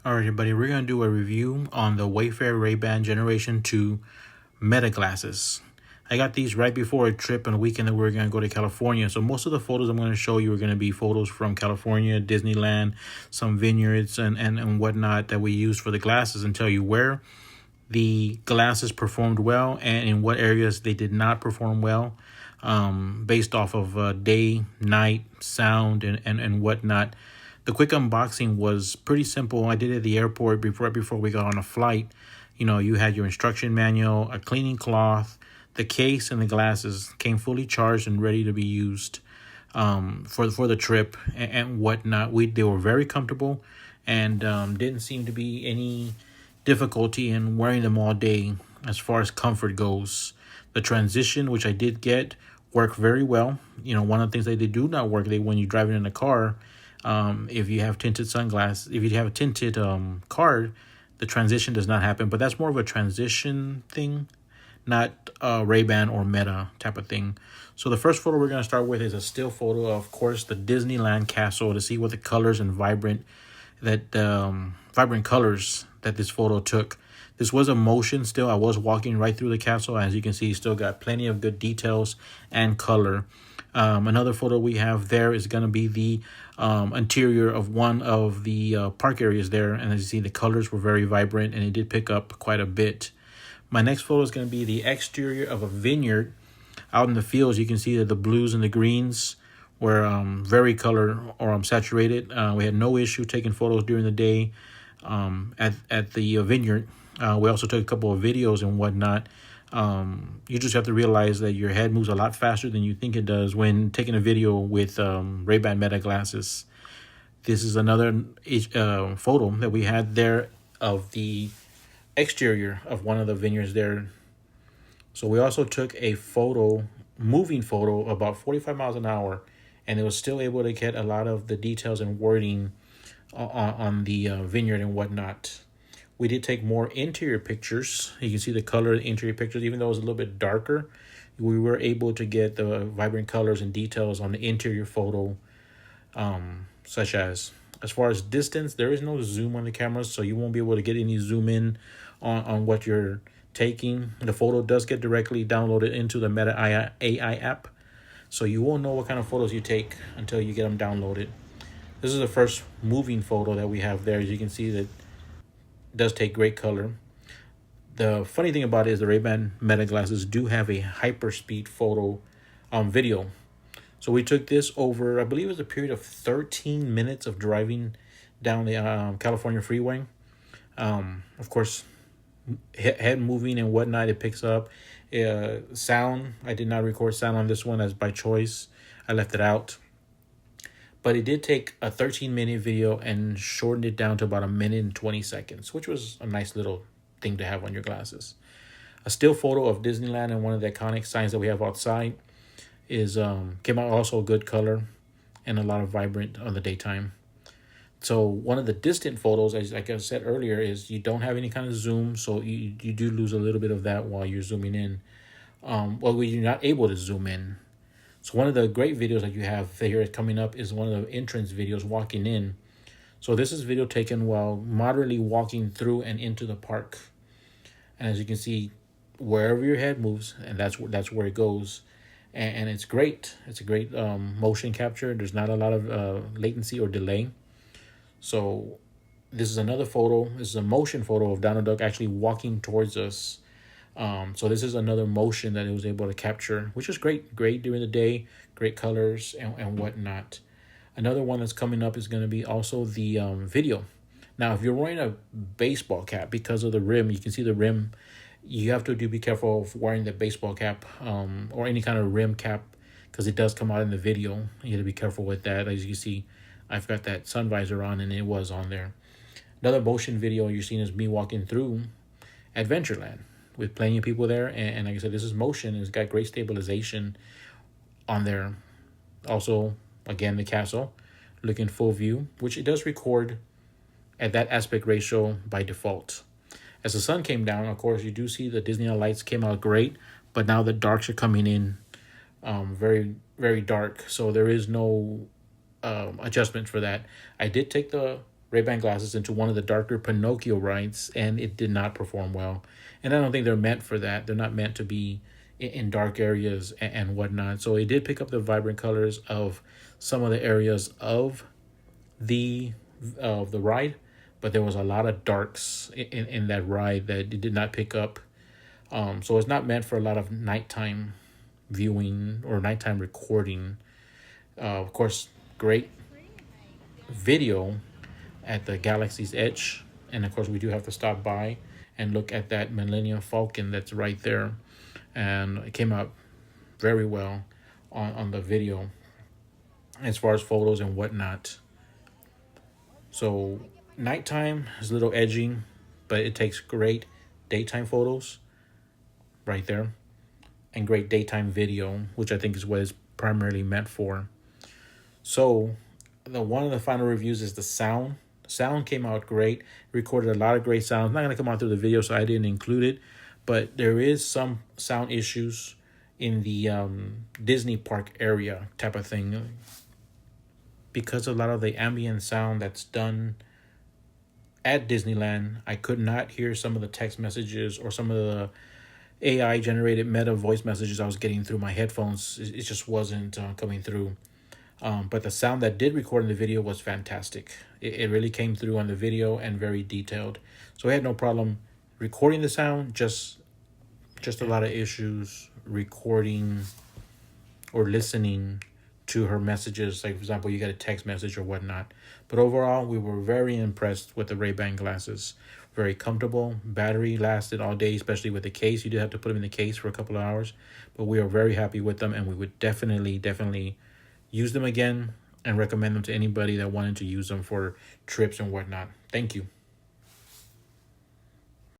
All right, everybody, we're going to do a review on the Wayfair RayBan Generation 2 Meta glasses. I got these right before a trip on a weekend that we are going to go to California. So most of the photos I'm going to show you are going to be photos from California, Disneyland, some vineyards and whatnot that we use for the glasses, and tell you where the glasses performed well and in what areas they did not perform well, based off of day, night, sound, and whatnot. The quick unboxing was pretty simple. I did it at the airport before we got on a flight. You know, you had your instruction manual, a cleaning cloth, the case, and the glasses came fully charged and ready to be used for the trip and whatnot. They were very comfortable and didn't seem to be any difficulty in wearing them all day as far as comfort goes. The transition, which I did get, worked very well. You know, one of the things that they do not work, when you're driving in a car, if you have tinted sunglasses, if you have a tinted card, the transition does not happen. But that's more of a transition thing, not RayBan or Meta type of thing. So the first photo we're going to start with is a still photo of course, the Disneyland castle, to see what the colors and vibrant colors that this photo took. This was a motion still. I was walking right through the castle. As you can see, still got plenty of good details and color. Another photo we have there is going to be the interior of one of the park areas there. And as you see, the colors were very vibrant and it did pick up quite a bit. My next photo is going to be the exterior of a vineyard out in the fields. You can see that the blues and the greens were very color or saturated. We had no issue taking photos during the day at the vineyard. We also took a couple of videos and whatnot. You just have to realize that your head moves a lot faster than you think it does when taking a video with RayBan Meta glasses. This is another photo that we had there of the exterior of one of the vineyards there. So we also took a moving photo about 45 miles an hour, and it was still able to get a lot of the details and wording on the vineyard and whatnot. We did take more interior pictures. You can see the color of the interior pictures. Even though it was a little bit darker, we were able to get the vibrant colors and details on the interior photo, such as far as distance, there is no zoom on the camera, so you won't be able to get any zoom in on what you're taking. The photo does get directly downloaded into the Meta AI app, so you won't know what kind of photos you take until you get them downloaded. This is the first moving photo that we have there. As you can see, that does take great color. The funny thing about it is the RayBan Meta glasses do have a hyperspeed photo video. So we took this over, I believe it was a period of 13 minutes of driving down the California freeway. Of course, head moving and whatnot, it picks up. Sound, I did not record sound on this one as by choice. I left it out. But it did take a 13-minute video and shortened it down to about 1:20 seconds, which was a nice little thing to have on your glasses. A still photo of Disneyland and one of the iconic signs that we have outside is came out also good color and a lot of vibrant on the daytime. So one of the distant photos, as like I said earlier, is you don't have any kind of zoom, so you do lose a little bit of that while you're zooming in. You're not able to zoom in. So one of the great videos that you have here coming up is one of the entrance videos walking in. So this is video taken while moderately walking through and into the park. And as you can see, wherever your head moves, and that's where it goes. And it's great. It's a great motion capture. There's not a lot of latency or delay. So this is another photo. This is a motion photo of Donald Duck actually walking towards us. So this is another motion that it was able to capture, which is great during the day, great colors and whatnot. Another one that's coming up is going to be also the video. Now, if you're wearing a baseball cap, because of the rim, you can see the rim, you have to be careful of wearing the baseball cap or any kind of rim cap, because it does come out in the video. You have to be careful with that. As you can see, I've got that sun visor on and it was on there. Another motion video you're seeing is me walking through Adventureland with plenty of people there. And like I said, this is motion. It's got great stabilization on there. Also, again, the castle looking full view, which it does record at that aspect ratio by default. As the sun came down, of course, you do see the Disneyland lights came out great, but now the darks are coming in very, very dark. So there is no adjustment for that. I did take the RayBan glasses into one of the darker Pinocchio rides, and it did not perform well. And I don't think they're meant for that. They're not meant to be in dark areas and whatnot. So it did pick up the vibrant colors of some of the areas of the ride, but there was a lot of darks in that ride that it did not pick up. So it's not meant for a lot of nighttime viewing or nighttime recording. Of course, great video at the Galaxy's Edge, and of course we do have to stop by and look at that Millennium Falcon that's right there, and it came out very well on the video as far as photos and whatnot. So nighttime is a little edgy, but it takes great daytime photos right there and great daytime video, which I think is what it's primarily meant for. So one of the final reviews is the sound. Sound came out great. Recorded a lot of great sounds. Not going to come out through the video, so I didn't include it. But there is some sound issues in the Disney park area type of thing, because a lot of the ambient sound that's done at Disneyland, I could not hear some of the text messages or some of the AI generated meta voice messages I was getting through my headphones. It just wasn't coming through. But the sound that did record in the video was fantastic. It really came through on the video and very detailed. So I had no problem recording the sound, just a lot of issues recording or listening to her messages. Like, for example, you get a text message or whatnot. But overall, we were very impressed with the RayBan glasses. Very comfortable. Battery lasted all day, especially with the case. You did have to put them in the case for a couple of hours. But we are very happy with them, and we would definitely use them again and recommend them to anybody that wanted to use them for trips and whatnot. Thank you.